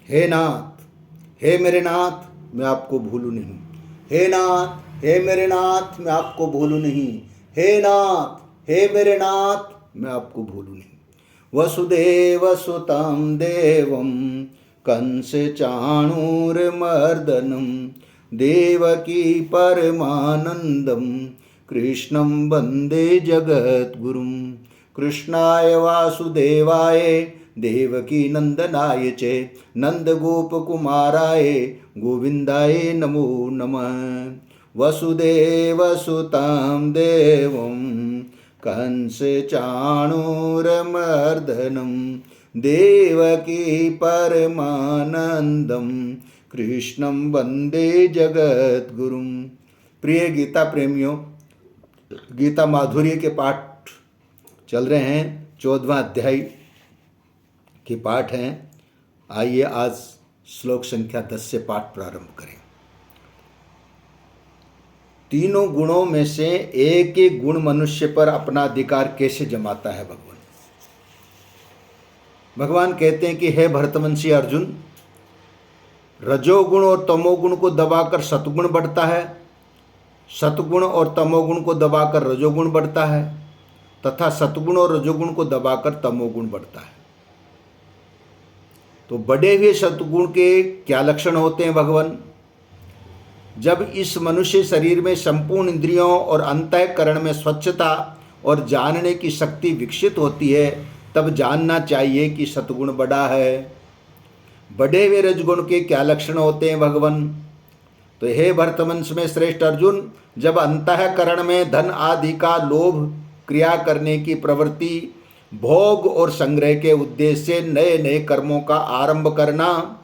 हे नाथ, हे मेरे नाथ, मैं आपको भूलूं नहीं। हे नाथ, हे मेरे नाथ, मैं आपको भूलूं नहीं। हे नाथ, हे मेरे नाथ, मैं आपको भूलूं नहीं। वसुदेव सुतं देवं कंस चाणूरमर्दनं देवकी परमानंदं कृष्णं वंदे जगद्गुरुं। कृष्णाय वासुदेवाय देवकी नंदनाय च नंदगोपकुमाराय गोविंदाय नमो नमः। वसुदेवसुतं देवं कंस चाणूरमर्दनं देवकी परमानंदं कृष्णं वंदे जगद्गुरुं। प्रिय गीता प्रेमियों, गीता माधुर्य के पाठ चल रहे हैं। 14वां अध्याय के पाठ हैं। आइए आज श्लोक संख्या 10 से पाठ प्रारंभ करें। तीनों गुणों में से एक एक गुण मनुष्य पर अपना अधिकार कैसे जमाता है भगवान? भगवान कहते हैं कि हे भरतवंशी अर्जुन, रजोगुण और तमोगुण को दबाकर सतगुण बढ़ता है, सतगुण और तमोगुण को दबाकर रजोगुण बढ़ता है तथा सतगुण और रजोगुण को दबाकर तमोगुण बढ़ता है। तो बढ़े हुए सतगुण के क्या लक्षण होते हैं भगवान? जब इस मनुष्य शरीर में संपूर्ण इंद्रियों और अंतःकरण में स्वच्छता और जानने की शक्ति विकसित होती है, तब जानना चाहिए कि सतगुण बढ़ा है। बढ़े हुए रजगुण के क्या लक्षण होते हैं भगवान? तो हे भरतवंश में श्रेष्ठ अर्जुन, जब अंतःकरण में धन आदि का लोभ, क्रिया करने की प्रवृत्ति, भोग और संग्रह के उद्देश्य से नए नए कर्मों का आरंभ करना,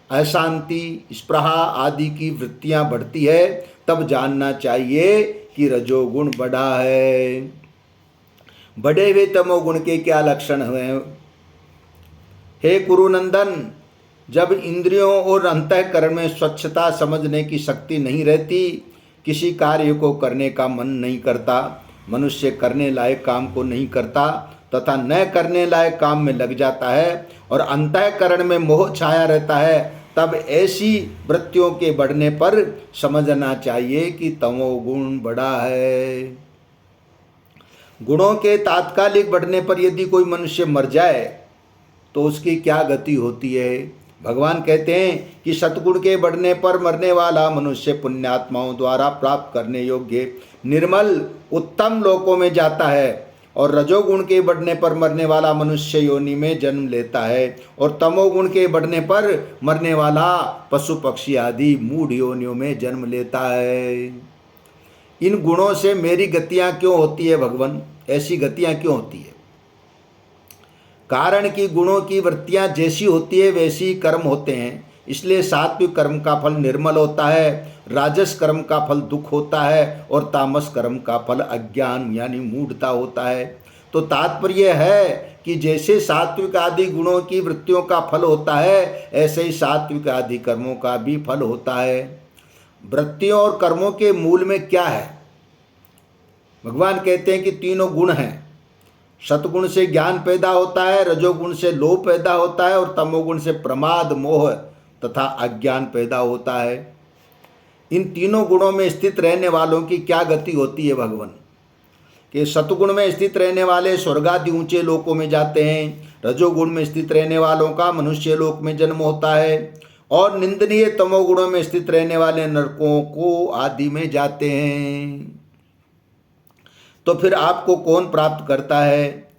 अशांति, स्पृहा आदि की वृत्तियां बढ़ती है, तब जानना चाहिए कि रजोगुण बढ़ा है। बढ़े हुए तमोगुण के क्या लक्षण हैं? हे कुरुनंदन, जब इंद्रियों और अंतःकरण में स्वच्छता समझने की शक्ति नहीं रहती, किसी कार्य को करने का मन नहीं करता, मनुष्य करने लायक काम को नहीं करता तथा न करने लायक काम में लग जाता है और अंतःकरण में मोह छाया रहता है, तब ऐसी वृत्तियों के बढ़ने पर समझना चाहिए कि तमोगुण बढ़ा है। गुणों के तात्कालिक बढ़ने पर यदि कोई मनुष्य मर जाए तो उसकी क्या गति होती है? भगवान कहते हैं कि सतगुण के बढ़ने पर मरने वाला मनुष्य पुण्यात्माओं द्वारा प्राप्त करने योग्य निर्मल उत्तम लोकों में जाता है और रजोगुण के बढ़ने पर मरने वाला मनुष्य योनि में जन्म लेता है और तमोगुण के बढ़ने पर मरने वाला पशु पक्षी आदि मूढ़ योनियों में जन्म लेता है। इन गुणों से मेरी गतियां क्यों होती है भगवान? ऐसी गतियां क्यों होती है? कारण कि गुणों की वृत्तियां जैसी होती है वैसी कर्म होते हैं। इसलिए सात्विक कर्म का फल निर्मल होता है, राजस कर्म का फल दुख होता है और तामस कर्म का फल अज्ञान यानी मूढ़ता होता है। तो तात्पर्य है कि जैसे सात्विक आदि गुणों की वृत्तियों का फल होता है, ऐसे ही सात्विक आदि कर्मों का भी फल होता है। वृत्तियों और कर्मों के मूल में क्या है? भगवान कहते हैं कि तीनों गुण हैं। सतगुण से ज्ञान पैदा होता है, रजोगुण से लोभ पैदा होता है और तमोगुण से प्रमाद, मोह तथा अज्ञान पैदा होता है। इन तीनों गुणों में स्थित रहने वालों की क्या गति होती है भगवान? कि सतगुण में स्थित रहने वाले स्वर्ग आदि ऊंचे लोकों में जाते हैं, रजोगुण में स्थित रहने वालों का मनुष्य लोक में जन्म होता है और निंदनीय तमोगुणों में स्थित रहने वाले नरकों को आदि में जाते हैं। तो फिर आपको कौन प्राप्त करता है?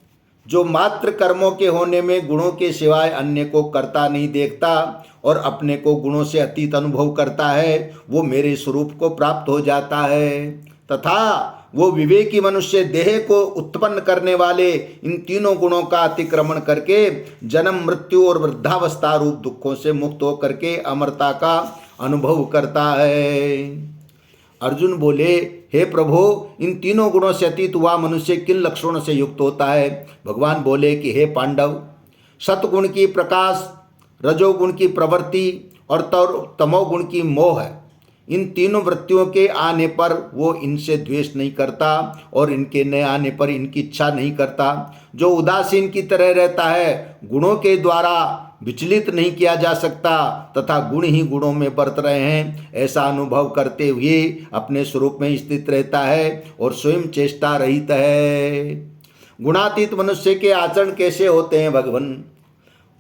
जो मात्र कर्मों के होने में गुणों के सिवाय अन्य को करता नहीं देखता और अपने को गुणों से अतीत अनुभव करता है, वो मेरे स्वरूप को प्राप्त हो जाता है। तथा वो विवेकी मनुष्य देह को उत्पन्न करने वाले इन तीनों गुणों का अतिक्रमण करके जन्म, मृत्यु और वृद्धावस्था रूप दुखों से मुक्त होकर के अमरता का अनुभव करता है। अर्जुन बोले, हे प्रभु, इन तीनों गुणों से अतीत हुआ मनुष्य किन लक्षणों से युक्त होता है? भगवान बोले कि हे पांडव, सतगुण की प्रकाश, रजोगुण की प्रवृत्ति और तमोगुण की मोह, इन तीनों वृत्तियों के आने पर वो इनसे द्वेष नहीं करता और इनके न आने पर इनकी इच्छा नहीं करता। जो उदासीन की तरह रहता है, गुणों के द्वारा विचलित नहीं किया जा सकता तथा गुण ही गुणों में बरत रहे हैं ऐसा अनुभव करते हुए अपने स्वरूप में स्थित रहता है और स्वयं चेष्टा रहित है। गुणातीत मनुष्य के आचरण कैसे होते हैं भगवान?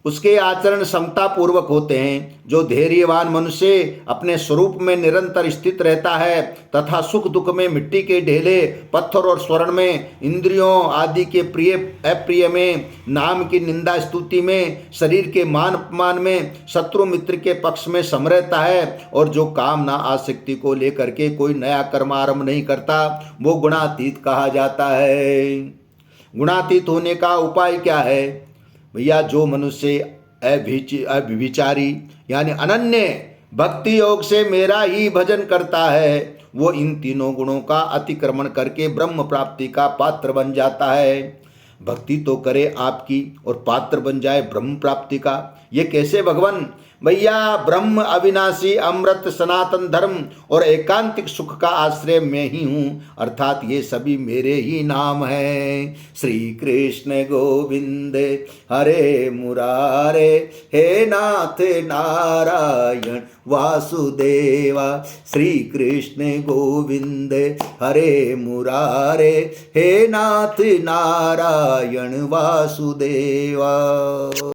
उसके आचरण समता पूर्वक होते हैं। जो धैर्यवान मनुष्य अपने स्वरूप में निरंतर स्थित रहता है तथा सुख दुख में मिट्टी के ढेले, पत्थर और स्वर्ण में, इंद्रियों आदि के प्रिय अप्रिय में, नाम की निंदा स्तुति में, शरीर के मान अपमान में, शत्रु मित्र के पक्ष में सम रहता है और जो कामना आसक्ति को लेकर के कोई नया कर्म आरंभ नहीं करता, वो गुणातीत कहा जाता है। गुणातीत होने का उपाय क्या है भैया? जो मनुष्य अभिविचारी यानी अनन्य भक्ति योग से मेरा ही भजन करता है, वो इन तीनों गुणों का अतिक्रमण करके ब्रह्म प्राप्ति का पात्र बन जाता है। भक्ति तो करे आपकी और पात्र बन जाए ब्रह्म प्राप्ति का। ये कैसे भगवान? भैया ब्रह्म अविनाशी अमृत सनातन धर्म और एकांतिक सुख का आश्रय मैं ही हूँ, अर्थात ये सभी मेरे ही नाम हैं। श्री कृष्ण गोविंद हरे मुरारे, हे नाथ नारायण वासुदेवा। श्री कृष्ण गोविंद हरे मुरारे, हे नाथ नारायण वासुदेवा।